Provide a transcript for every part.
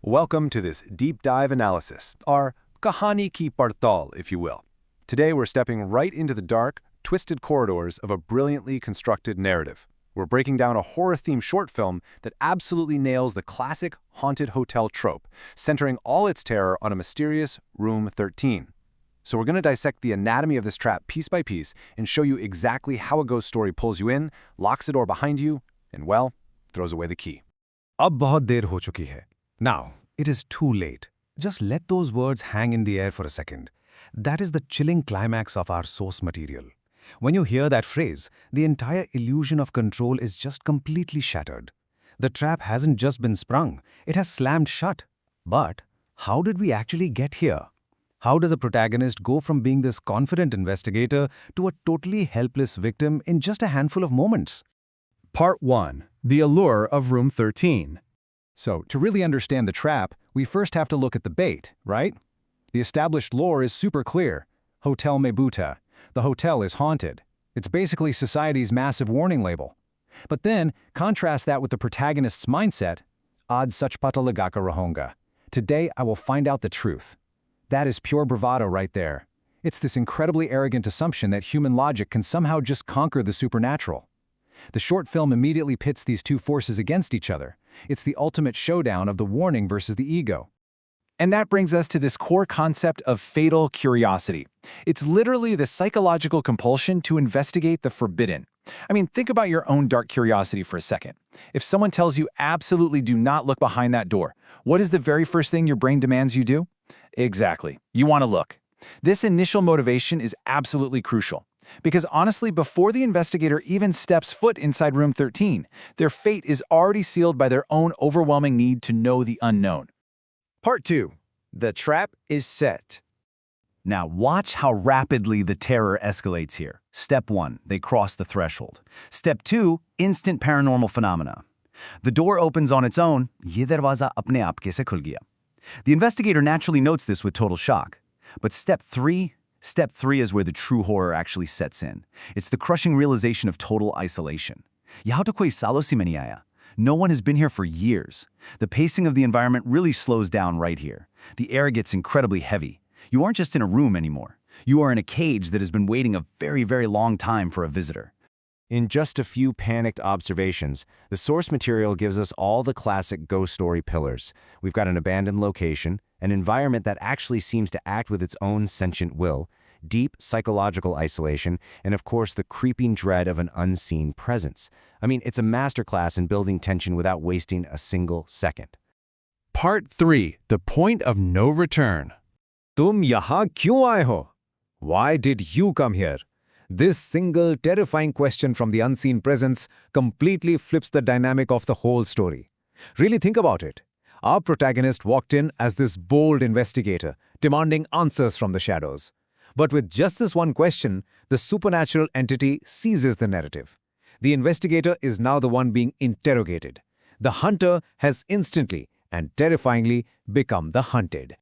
Welcome to this deep dive analysis, our Kahani ki Partal, if you will. Today we're stepping right into the dark, twisted corridors of a brilliantly constructed narrative. We're breaking down a horror-themed short film that absolutely nails the classic haunted hotel trope, centering all its terror on a mysterious Room 13. So we're going to dissect the anatomy of this trap piece by piece and show you exactly how a ghost story pulls you in, locks the door behind you, and, well, throws away the key. अब बहुत देर हो चुकी है. Now, it is too late. Just let those words hang in the air for a second. That is the chilling climax of our source material. When you hear that phrase, the entire illusion of control is just completely shattered. The trap hasn't just been sprung, it has slammed shut. But how did we actually get here? How does a protagonist go from being this confident investigator to a totally helpless victim in just a handful of moments? Part 1. The Allure of Room 13. So, to really understand the trap, we first have to look at the bait, right? The established lore is super clear. Hotel Mebuta. The hotel is haunted. It's basically society's massive warning label. But then, contrast that with the protagonist's mindset. Ad sachpata lagaka rahonga. Today, I will find out the truth. That is pure bravado right there. It's this incredibly arrogant assumption that human logic can somehow just conquer the supernatural. The short film immediately pits these two forces against each other. It's the ultimate showdown of the warning versus the ego. And that brings us to this core concept of fatal curiosity. It's literally the psychological compulsion to investigate the forbidden. I mean, think about your own dark curiosity for a second. If someone tells you absolutely do not look behind that door, what is the very first thing your brain demands you do? Exactly. You want to look. This initial motivation is absolutely crucial. Because honestly, before the investigator even steps foot inside Room 13, their fate is already sealed by their own overwhelming need to know the unknown. Part 2. The trap is set. Now watch how rapidly the terror escalates here. Step 1, they cross the threshold. Step 2, instant paranormal phenomena. The door opens on its own. ये दरवाजा अपने आप कैसे खुल गया? The investigator naturally notes this with total shock. But Step 3 is where the true horror actually sets in. It's the crushing realization of total isolation. यहाँ तो कोई सालों से नहीं आया. No one has been here for years. The pacing of the environment really slows down right here. The air gets incredibly heavy. You aren't just in a room anymore. You are in a cage that has been waiting a very, very long time for a visitor. In just a few panicked observations, the source material gives us all the classic ghost story pillars. We've got an abandoned location, an environment that actually seems to act with its own sentient will, deep psychological isolation, and of course the creeping dread of an unseen presence. I mean, it's a masterclass in building tension without wasting a single second. Part 3. The Point of No Return. तुम यहाँ क्यों आए हो? Why did you come here? This single terrifying question from the unseen presence completely flips the dynamic of the whole story. Really think about it. Our protagonist walked in as this bold investigator, demanding answers from the shadows. But with just this one question, the supernatural entity seizes the narrative. The investigator is now the one being interrogated. The hunter has instantly and terrifyingly become the hunted.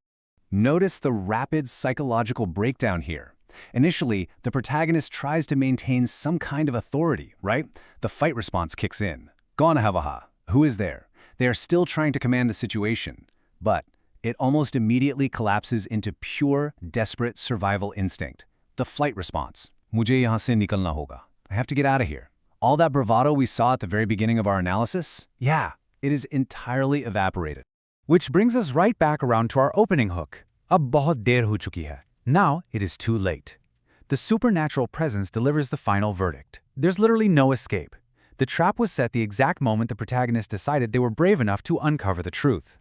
Notice the rapid psychological breakdown here. Initially, the protagonist tries to maintain some kind of authority, right? The fight response kicks in. Gonahavaha. Who is there? They are still trying to command the situation. But it almost immediately collapses into pure, desperate survival instinct. The flight response. Mujhe yahan se nikalna hoga. I have to get out of here. All that bravado we saw at the very beginning of our analysis? Yeah, it is entirely evaporated. Which brings us right back around to our opening hook. Ab bahut der ho chuki hai. Now it is too late. The supernatural presence delivers the final verdict. There's literally no escape. The trap was set the exact moment the protagonist decided they were brave enough to uncover the truth.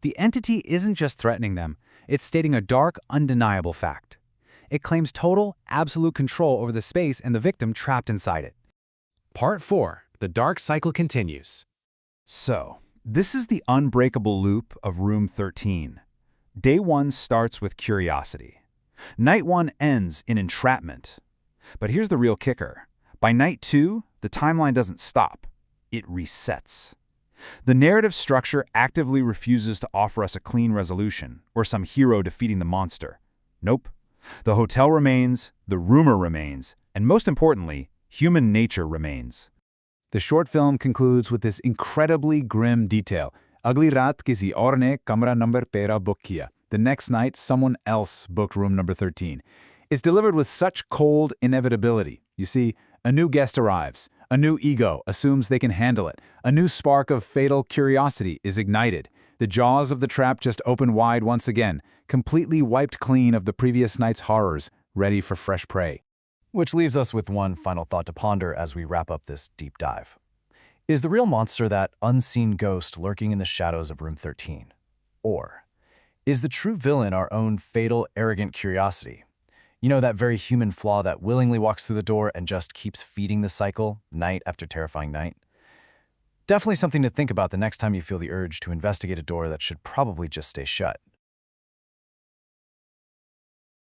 The entity isn't just threatening them, it's stating a dark, undeniable fact. It claims total, absolute control over the space and the victim trapped inside it. Part 4. The dark cycle continues. So, this is the unbreakable loop of Room 13. Day 1 starts with curiosity. Night 1 ends in entrapment. But here's the real kicker. By night 2, the timeline doesn't stop. It resets. The narrative structure actively refuses to offer us a clean resolution or some hero defeating the monster. Nope. The hotel remains, the rumor remains, and most importantly, human nature remains. The short film concludes with this incredibly grim detail. अगली रात किसी और ने कमरा number 13 book किया. The next night, someone else booked room number 13. It's delivered with such cold inevitability. You see, a new guest arrives. A new ego assumes they can handle it. A new spark of fatal curiosity is ignited. The jaws of the trap just open wide once again, completely wiped clean of the previous night's horrors, ready for fresh prey. Which leaves us with one final thought to ponder as we wrap up this deep dive. Is the real monster that unseen ghost lurking in the shadows of room 13? Or is the true villain our own fatal, arrogant curiosity? You know, that very human flaw that willingly walks through the door and just keeps feeding the cycle, night after terrifying night? Definitely something to think about the next time you feel the urge to investigate a door that should probably just stay shut.